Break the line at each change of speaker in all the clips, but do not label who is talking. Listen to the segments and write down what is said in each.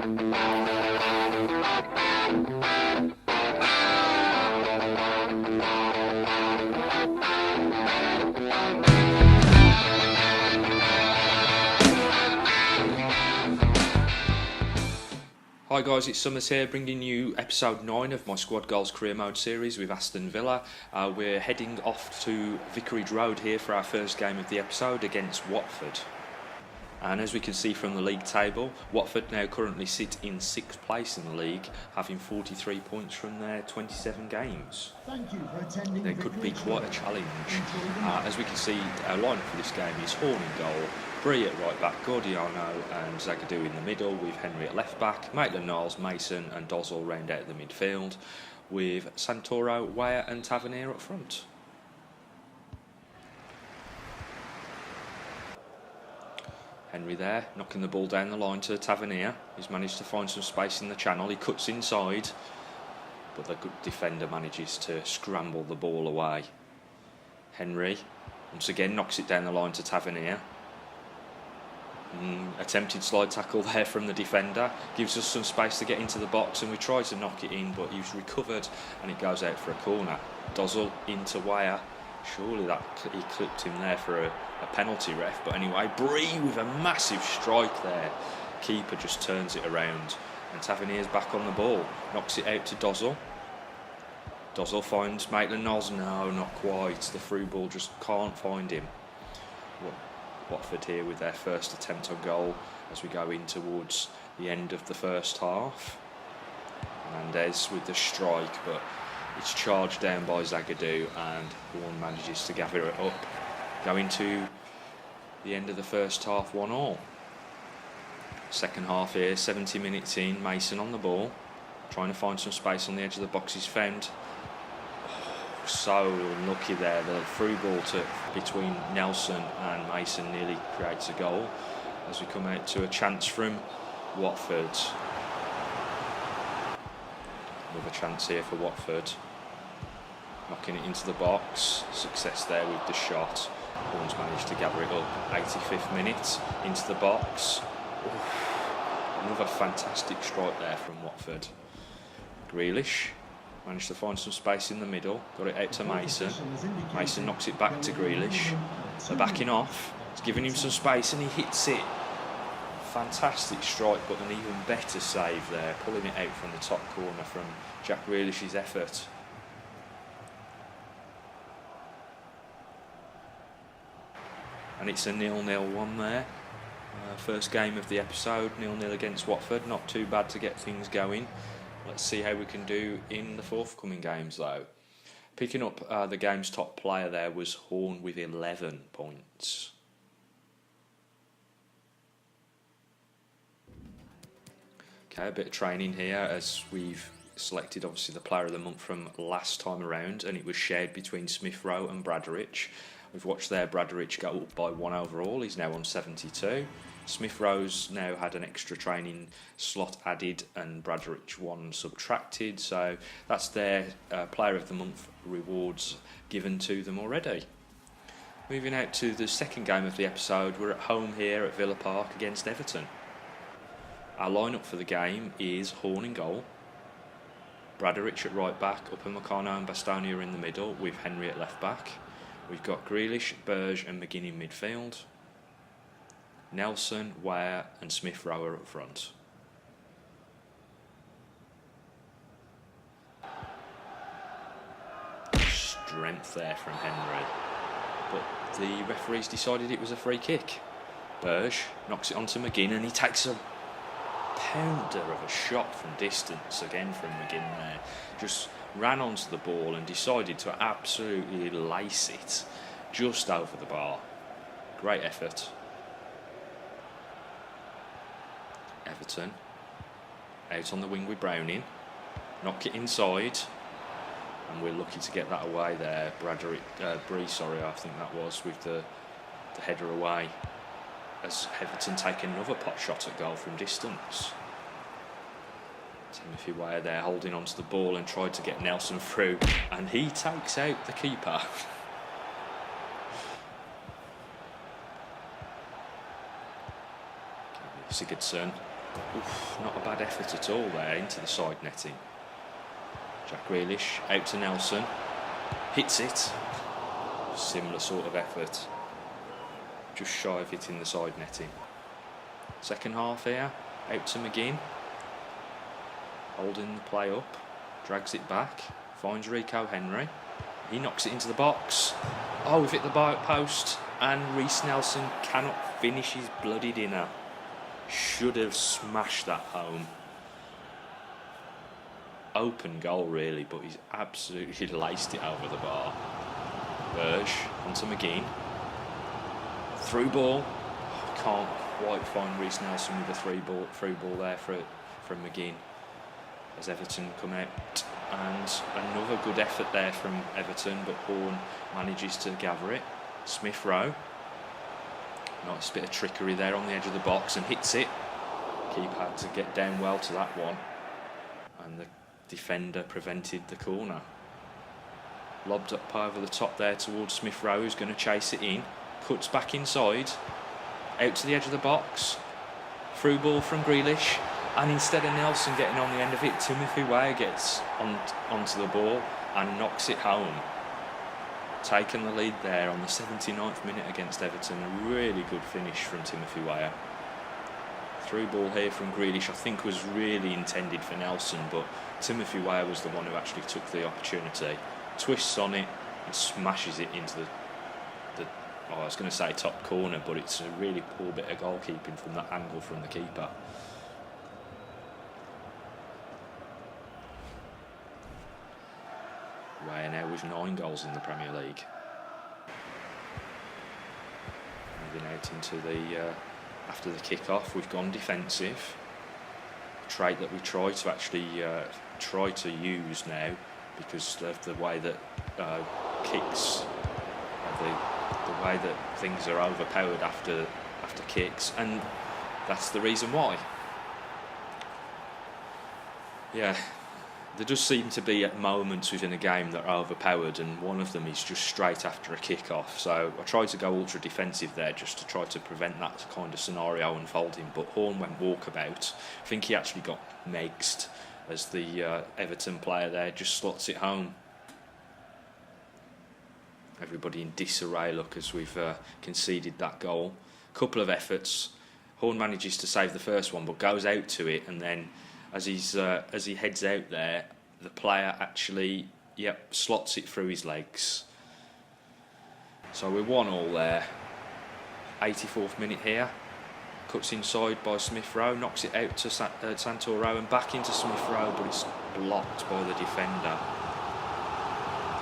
Hi guys, it's Summers here, bringing you episode 9 of my Squad Goals Career Mode series with Aston Villa. We're heading off to Vicarage Road here for our first game of the episode against Watford. And as we can see from the league table, Watford now currently sit in 6th place in the league, having 43 points from their 27 games.
Thank you for attending.
There could be quite a challenge. As we can see, our lineup for this game is Horn in goal, Bree at right back, Gordiano and Zagadou in the middle, with Henry at left back, Maitland-Niles, Mason and Dozzell round out the midfield, with Santoro, Weah and Tavernier up front. Henry there, knocking the ball down the line to Tavernier. He's managed to find some space in the channel. He cuts inside, but the good defender manages to scramble the ball away. Henry, once again, knocks it down the line to Tavernier. Attempted slide tackle there from the defender. Gives us some space to get into the box, and we try to knock it in, but he's recovered, and it goes out for a corner. Dozzell into Weah. Surely that he clipped him there for a penalty, ref. But anyway, Bree with a massive strike there. Keeper just turns it around, and Tavernier's back on the ball. Knocks it out to Dozzell. Dozzell finds Maitland-Niles. No, not quite. The through ball just can't find him. Watford here with their first attempt on goal as we go in towards the end of the first half. Hernandez with the strike, but it's charged down by Zagadou, and Horn manages to gather it up. Going to the end of the first half, 1-1. Second half here, 70 minutes in, Mason on the ball, trying to find some space on the edge of the box. He's found. So unlucky there. The through ball between Nelson and Mason nearly creates a goal as we come out to a chance from Watford. Another chance here for Watford. Knocking it into the box. Success there with the shot. Horn's managed to gather it up. 85th minute into the box. Another fantastic strike there from Watford. Grealish managed to find some space in the middle. Got it out to Mason. Mason knocks it back to Grealish. They're backing off. It's giving him some space and he hits it. Fantastic strike, but an even better save there, pulling it out from the top corner from Jack Grealish's effort. And it's a 0-0 one there. First game of the episode, 0-0 against Watford. Not too bad to get things going. Let's see how we can do in the forthcoming games though. Picking up the game's top player there was Horn with 11 points. Okay, a bit of training here as we've selected obviously the player of the month from last time around, and it was shared between Smith Rowe and Bradderich. We've watched there Bradderich go up by 1 overall. He's now on 72. Smith Rowe's now had an extra training slot added and Bradderich 1 subtracted, so that's their player of the month rewards given to them already. Moving out to the second game of the episode, we're at home here at Villa Park against Everton. Our lineup for the game is Horn in goal, Bradderich at right back, Upamecano and Bastogne in the middle, with Henry at left back. We've got Grealish, Berge and McGinn in midfield. Nelson, Weah and Smith Rowe up front. Strength there from Henry, but the referees decided it was a free kick. Berge knocks it onto McGinn and he takes a pounder of a shot from distance again from McGinn there. Just ran onto the ball and decided to absolutely lace it just over the bar. Great effort. Everton out on the wing with Browning, knock it inside, and we're lucky to get that away there. Bree, sorry, I think that was, with the header away, as Everton take another pot shot at goal from distance. Timothy Weah there holding onto the ball and tried to get Nelson through, and he takes out the keeper. Sigurdsson Oof, not a bad effort at all there into the side netting. Jack Grealish out to Nelson, hits it. Similar sort of effort, just shy of hitting the side netting. Second half here, out to McGinn, holding the play up, drags it back, finds Rico Henry, he knocks it into the box. Oh, we've hit the post, and Reece Nelson cannot finish his bloody dinner. Should have smashed that home. Open goal really, but he's absolutely laced it over the bar. Berge onto McGinn. Through ball. Can't quite find Reece Nelson with a through ball there from McGinn. As Everton come out, and another good effort there from Everton, but Horn manages to gather it. Smith Rowe. Nice bit of trickery there on the edge of the box and hits it. Keeper had to get down well to that one, and the defender prevented the corner. Lobbed up over the top there towards Smith Rowe, who's going to chase it in. Cuts back inside, out to the edge of the box. Through ball from Grealish, and instead of Nelson getting on the end of it, Timothy Weah gets onto the ball and knocks it home. Taking the lead there on the 79th minute against Everton. A really good finish from Timothy Weah. Through ball here from Grealish, I think was really intended for Nelson, but Timothy Weah was the one who actually took the opportunity. Twists on it and smashes it into the I was going to say top corner, but it's a really poor bit of goalkeeping from that angle from the keeper. Weah now with 9 goals in the Premier League. Moving out into the after the kick-off, we've gone defensive. A trait that we try to actually try to use now, because of the way that kicks, the way that things are overpowered after kicks, and that's the reason why. Yeah, there does seem to be at moments within a game that are overpowered, and one of them is just straight after a kick-off. So I tried to go ultra defensive there just to try to prevent that kind of scenario unfolding, but Horn went walkabout. I think he actually got megsed as the Everton player there just slots it home. Everybody in disarray, look, as we've conceded that goal. Couple of efforts. Horn manages to save the first one, but goes out to it, and then as he heads out there, the player actually slots it through his legs. So we're 1-1 there. 84th minute here. Cuts inside by Smith Rowe, knocks it out to Santoro and back into Smith Rowe, but it's blocked by the defender.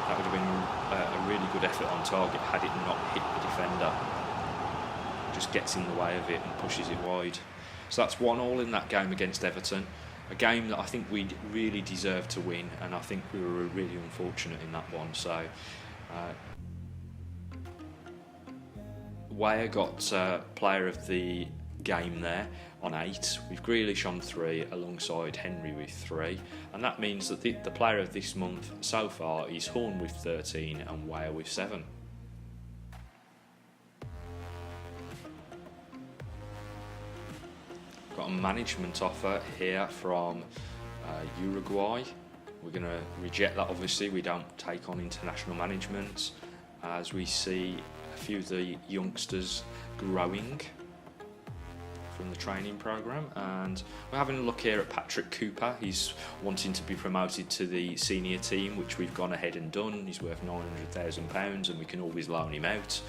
That would have been a really good effort on target had it not hit the defender. Just gets in the way of it and pushes it wide. So that's 1-1 in that game against Everton. A game that I think we really deserved to win, and I think we were really unfortunate in that one. So Weah got player of the game there on 8, with Grealish on 3 alongside Henry with 3, and that means that the player of this month so far is Horn with 13 and Weah with 7. Got a management offer here from Uruguay. We're going to reject that, obviously. We don't take on international management, as we see a few of the youngsters growing from the training programme. And we're having a look here at Patrick Cooper. He's wanting to be promoted to the senior team, which we've gone ahead and done. He's worth £900,000 and we can always loan him out.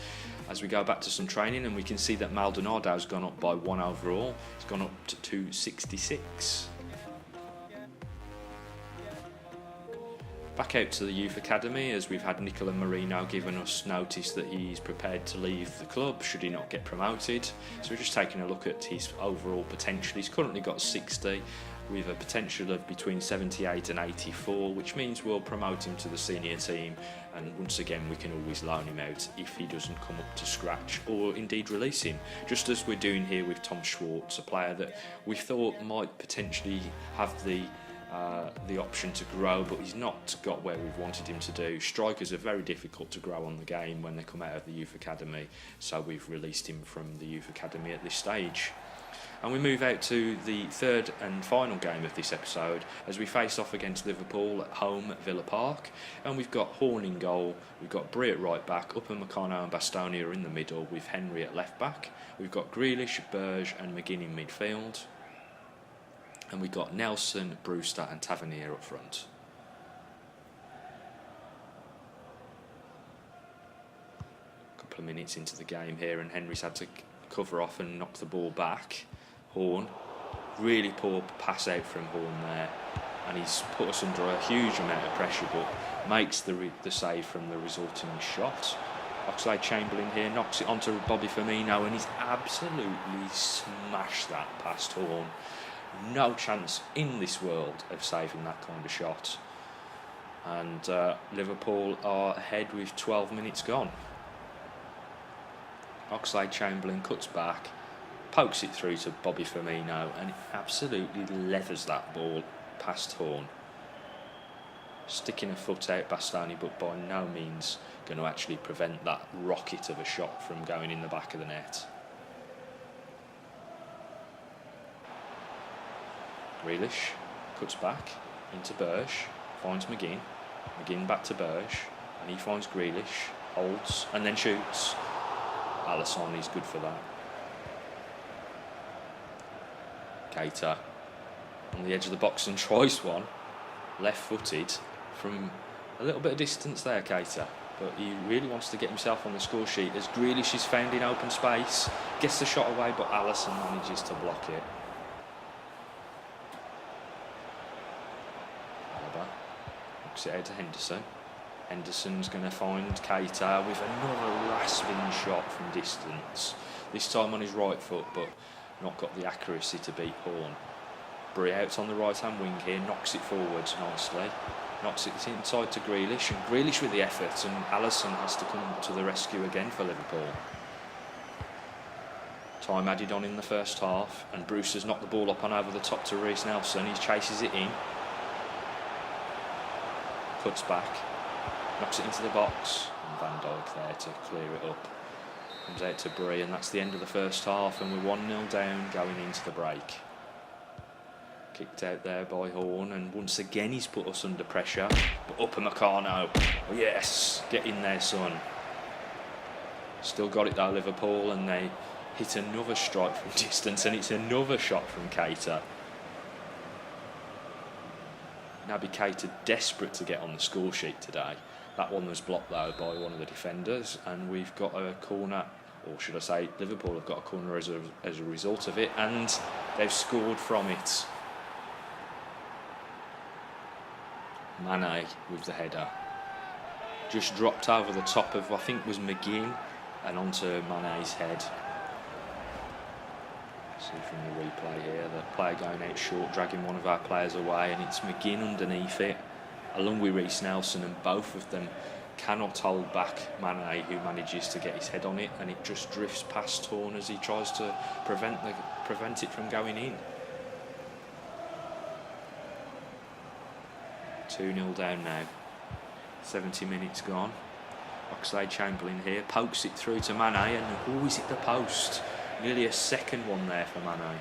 As we go back to some training, and we can see that Maldonado's gone up by 1 overall. It's gone up to 266. Back out to the youth academy, as we've had Nicola Marino giving us notice that he's prepared to leave the club should he not get promoted. So we're just taking a look at his overall potential. He's currently got 60 with a potential of between 78 and 84, which means we'll promote him to the senior team, and once again we can always loan him out if he doesn't come up to scratch, or indeed release him, just as we're doing here with Tom Schwartz, a player that we thought might potentially have the option to grow, but he's not got where we've wanted him to do. Strikers are very difficult to grow on the game when they come out of the youth academy, so we've released him from the youth academy at this stage. And we move out to the third and final game of this episode as we face off against Liverpool at home at Villa Park. And we've got Horn in goal, we've got Brie at right back, Upamecano and Bastoni are in the middle with Henry at left back. We've got Grealish, Berge and McGinn in midfield. And we've got Nelson, Brewster and Tavernier up front. A couple of minutes into the game here and Henry's had to cover off and knock the ball back. Horn, really poor pass out from Horn there, and he's put us under a huge amount of pressure, but makes the save from the resulting shot. Oxlade-Chamberlain here knocks it onto Bobby Firmino, and he's absolutely smashed that past Horn. No chance in this world of saving that kind of shot. And Liverpool are ahead with 12 minutes gone. Oxlade-Chamberlain cuts back, pokes it through to Bobby Firmino, and it absolutely leathers that ball past Horn. Sticking a foot out Bastoni, but by no means going to actually prevent that rocket of a shot from going in the back of the net. Grealish cuts back into Berge, finds McGinn. McGinn back to Berge, and he finds Grealish, holds, and then shoots. Alisson is good for that. Keita on the edge of the box and tries one, left-footed from a little bit of distance there, Keita, but he really wants to get himself on the score sheet as Grealish is found in open space, gets the shot away, but Alisson manages to block it. Alaba knocks it out to Henderson. Henderson's going to find Keita with another rasping shot from distance, this time on his right foot, but not got the accuracy to beat Horn. Brie out on the right hand wing here, knocks it forwards nicely, knocks it inside to Grealish, and Grealish with the effort, and Alisson has to come to the rescue again for Liverpool. Time added on in the first half, and Bruce has knocked the ball up and over the top to Reiss Nelson. He chases it in, cuts back, knocks it into the box, and Van Dijk there to clear it up. Comes out to Brie, and that's the end of the first half, and we're 1-0 down going into the break. Kicked out there by Horn, and once again he's put us under pressure. But Upamecano, oh yes, get in there, son. Still got it though, Liverpool, and they hit another strike from distance, and it's another shot from Keita. Naby Keita desperate to get on the score sheet today. That one was blocked though by one of the defenders, and we've got a corner, or should I say Liverpool have got a corner as a result of it, and they've scored from it. Mane with the header. Just dropped over the top of, I think was McGinn, and onto Mane's head. See from the replay here, the player going out short, dragging one of our players away, and it's McGinn underneath it, along with Reiss Nelson, and both of them cannot hold back Mane, who manages to get his head on it, and it just drifts past Horn as he tries to prevent it from going in. 2-0 down now. 70 minutes gone. Oxlade-Chamberlain here pokes it through to Mane, and is it the post? Nearly a second one there for Mane.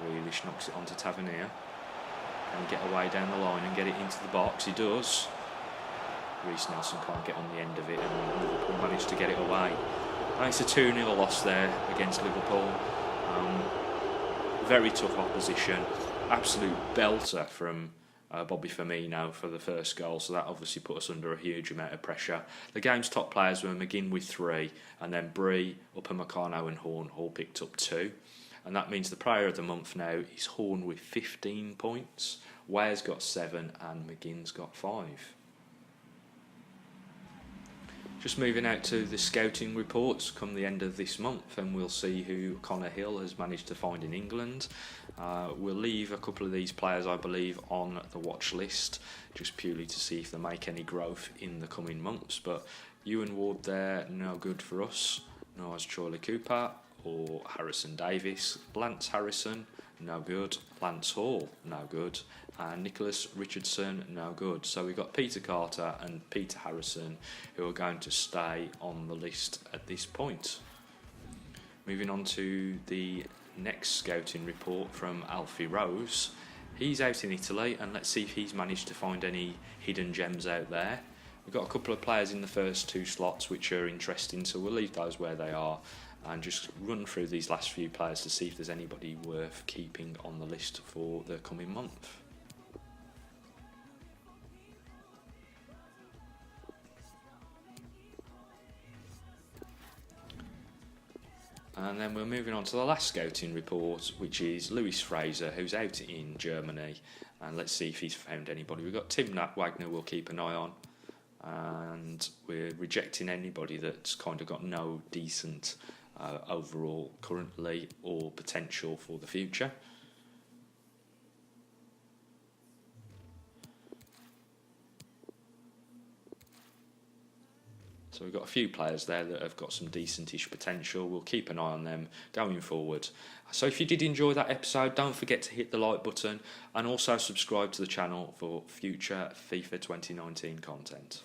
Grealish knocks it onto Tavernier. Can he get away down the line and get it into the box? He does. Reiss Nelson can't get on the end of it, and Liverpool managed to get it away. And it's a 2-0 loss there against Liverpool. Very tough opposition. Absolute belter from Bobby Firmino for the first goal, so that obviously put us under a huge amount of pressure. The game's top players were McGinn with 3, and then Brie, Upamecano and Horn all picked up 2. And that means the player of the month now is Horn with 15 points, Ware's got 7 and McGinn's got 5. Just moving out to the scouting reports come the end of this month, and we'll see who Connor Hill has managed to find in England. We'll leave a couple of these players, I believe, on the watch list, just purely to see if they make any growth in the coming months. But Ewan Ward there, no good for us. Nor as Charlie Cooper or Harrison Davis. Lance Harrison, no good. Lance Hall, no good. And Nicholas Richardson, no good. So we've got Peter Carter and Peter Harrison who are going to stay on the list at this point. Moving on to the next scouting report from Alfie Rose. He's out in Italy, and let's see if he's managed to find any hidden gems out there. We've got a couple of players in the first two slots which are interesting, so we'll leave those where they are and just run through these last few players to see if there's anybody worth keeping on the list for the coming month. And then we're moving on to the last scouting report, which is Lewis Fraser, who's out in Germany. And let's see if he's found anybody. We've got Tim Wagner we'll keep an eye on. And we're rejecting anybody that's kind of got no decent overall currently or potential for the future. So we've got a few players there that have got some decentish potential. We'll keep an eye on them going forward. So if you did enjoy that episode, don't forget to hit the like button and also subscribe to the channel for future FIFA 2019 content.